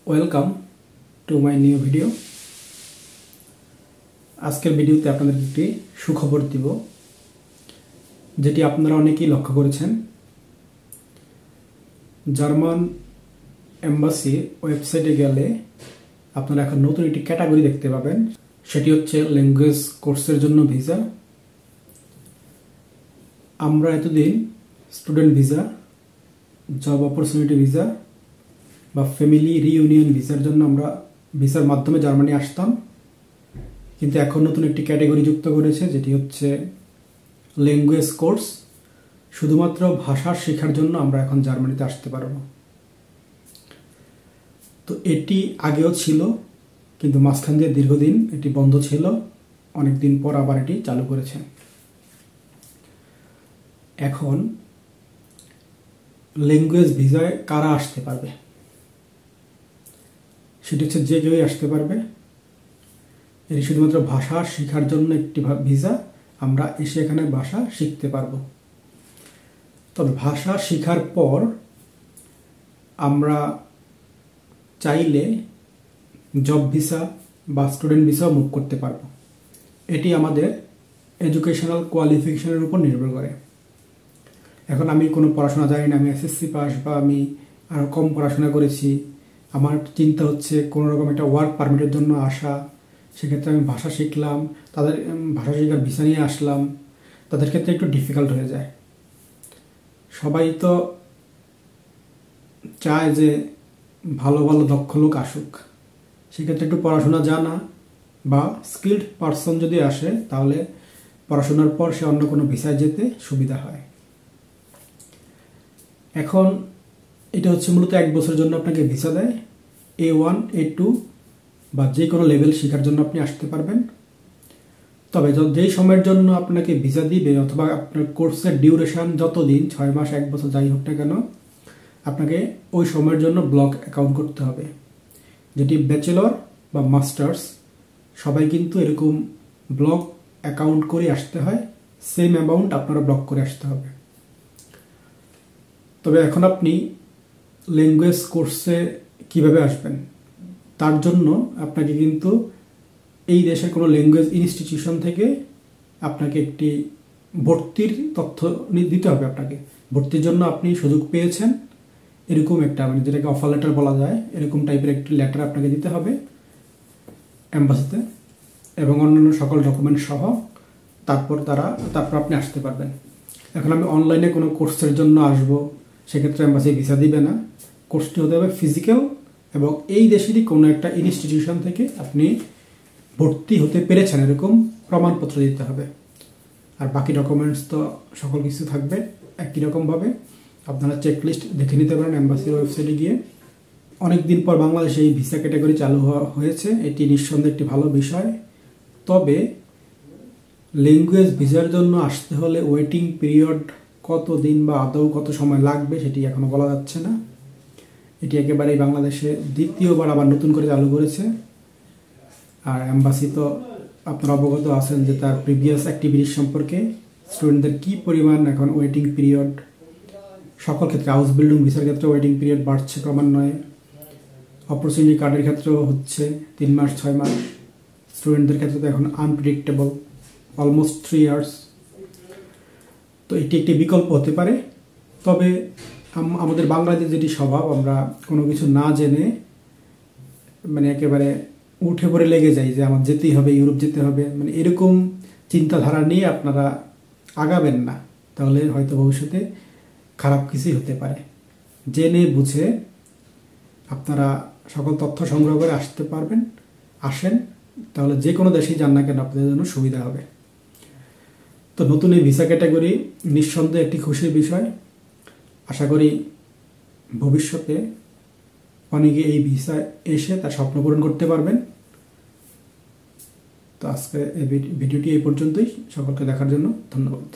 Welcome to my new video. আজকের ভিডিওতে আপনাদেরকে একটি সুখবর দিব, যেটি আপনারা অনেকেই লক্ষ্য করেছেন। জার্মান এম্বাসি ওয়েবসাইটে গেলে আপনারা এখন নতুন একটি ক্যাটাগরি দেখতে পাবেন, সেটি হচ্ছে ল্যাঙ্গুয়েজ কোর্সের জন্য ভিসা। আমরা এতদিন student visa, job opportunity visa বা ফ্যামিলি রিইউনিয়ন ভিসার জন্য আমরা ভিসার মাধ্যমে জার্মানি আসতাম, কিন্তু এখন নতুন একটি ক্যাটাগরি যুক্ত করেছে, যেটি হচ্ছে ল্যাঙ্গুয়েজ কোর্স। শুধুমাত্র ভাষা শেখার জন্য আমরা এখন জার্মানিতে আসতে পারব। তো এটি আগেও ছিল, কিন্তু মাঝখান দিয়ে দীর্ঘদিন এটি বন্ধ ছিল। অনেকদিন পর আবার এটি চালু করেছে। এখন ল্যাঙ্গুয়েজ ভিসায় কারা আসতে পারবে? সেটি হচ্ছে যে কেউই আসতে পারবে। এটি শুধুমাত্র ভাষা শেখার জন্য একটি ভিসা। আমরা এসে এখানে ভাষা শিখতে পারবো। তবে ভাষা শেখার পর আমরা চাইলে জব ভিসা বা স্টুডেন্ট ভিসাও মুভ করতে পারবো। এটি আমাদের এডুকেশনাল কোয়ালিফিকেশনের উপর নির্ভর করে। এখন আমি কোনো পড়াশোনা জানি না, আমি এসএসসি পাস বা আমি আরও কম পড়াশোনা করেছি, আমার চিন্তা হচ্ছে কোনো রকম একটা ওয়ার্ক পারমিটের জন্য আসা। সেক্ষেত্রে আমি ভাষা শিখলাম, তাদের ভাষা শেখার ভিসা নিয়ে আসলাম, তাদের ক্ষেত্রে একটু ডিফিকাল্ট হয়ে যায়। সবাই তো চায় যে ভালো ভালো দক্ষ লোক আসুক। সেক্ষেত্রে একটু পড়াশোনা জানা বা স্কিল্ড পারসন যদি আসে, তাহলে পড়াশোনার পর সে অন্য কোনো ভিসায় যেতে সুবিধা হয়। এখন এটা হচ্ছে মূলত 1 বছরের জন্য আপনাকে ভিসা দেয়। A1, A2 বা যে কোনো লেভেল শেখার জন্য আপনি আসতে পারবেন। তবে যেই সময়ের জন্য আপনাকে ভিসা দিবে, অথবা আপনার কোর্সের ডিউরেশন যতদিন, 6 মাস, 1 বছর যাই হোক না কেন, আপনাকে ওই সময়ের জন্য ব্লক অ্যাকাউন্ট করতে হবে। যেটি ব্যাচেলর বা মাস্টার্স সবাই কিন্তু এরকম ব্লক অ্যাকাউন্ট করে আসতে হয়। সেম অ্যামাউন্ট আপনারা ব্লক করে আসতে হবে। তবে এখন আপনি ল্যাঙ্গুয়েজ কোর্সে কিভাবে আসবেন, তার জন্য আপনাকে কিন্তু এই দেশের কোনো ল্যাঙ্গুয়েজ ইনস্টিটিউশন থেকে আপনাকে একটি ভর্তির তথ্য দিতে হবে। আপনাকে ভর্তির জন্য আপনি সুযোগ পেয়েছেন এরকম একটা, মানে যেটাকে অফার লেটার বলা যায়, এরকম টাইপের একটি লেটার আপনাকে দিতে হবে এম্বাসিতে, এবং অন্যান্য সকল ডকুমেন্ট সহ। তারপর আপনি আসতে পারবেন। এখন আমি অনলাইনে কোনো কোর্সের জন্য আসব, সেক্ষেত্রে এম্বাসি ভিসা দিবে না। কোর্সটি হতে হবে ফিজিক্যাল, এবং এই দেশেরই কোনো একটা ইনস্টিটিউশন থেকে আপনি ভর্তি হতে পেরেছেন এরকম প্রমাণপত্র দিতে হবে। আর বাকি ডকুমেন্টস তো সকল কিছু থাকবে একই রকমভাবে। আপনারা চেকলিস্ট দেখে নিতে পারেন এম্বাসির ওয়েবসাইটে গিয়ে। অনেক দিন পর বাংলাদেশে এই ভিসা ক্যাটাগরি চালু হয়েছে, এটি নিঃসন্দেহে একটি ভালো বিষয়। তবে ল্যাঙ্গুয়েজ ভিসার জন্য আসতে হলে ওয়েটিং পিরিয়ড কত দিন বা আদৌ কত সময় লাগবে সেটি এখনও বলা যাচ্ছে না। এটি একেবারেই বাংলাদেশে দ্বিতীয়বার আবার নতুন করে চালু করেছে। আর এম্বাসি তো আপনারা অবগত আছেন যে তার প্রিভিয়াস অ্যাক্টিভিটিস সম্পর্কে, স্টুডেন্টদের কী পরিমাণ এখন ওয়েটিং পিরিয়ড। সকল ক্ষেত্রে, হাউস বিল্ডিং ভিসার ক্ষেত্রে ওয়েটিং পিরিয়ড বাড়ছে ক্রমান্বয়ে। অপরচুনিটি কার্ডের ক্ষেত্রেও হচ্ছে 3 মাস, 6 মাস। স্টুডেন্টদের ক্ষেত্রে তো এখন আনপ্রেডিক্টেবল, অলমোস্ট 3 ইয়ার্স। তো এটি একটি বিকল্প হতে পারে। তবে আমাদের বাংলাদেশে যেটি স্বভাব, আমরা কোনো কিছু না জেনে মানে একেবারে উঠে পড়ে লেগে যাই যে আমার যেতেই হবে, ইউরোপ যেতে হবে, মানে এরকম চিন্তাধারা নিয়ে আপনারা আগাবেন না, তাহলে হয়তো ভবিষ্যতে খারাপ কিছুই হতে পারে। জেনে বুঝে আপনারা সকল তথ্য সংগ্রহ করে আসেন, তাহলে যে কোনো দেশেই যান না কেন আপনাদের জন্য সুবিধা হবে। তো নতুন এই ভিসা ক্যাটাগরি নিঃসন্দেহে একটি খুশির বিষয়। আশা করি ভবিষ্যতে অনেকে এই ভিসা এসে তার স্বপ্ন পূরণ করতে পারবেন। তো আজকে এই ভিডিওটি এই পর্যন্তই। সকলকে দেখার জন্য ধন্যবাদ।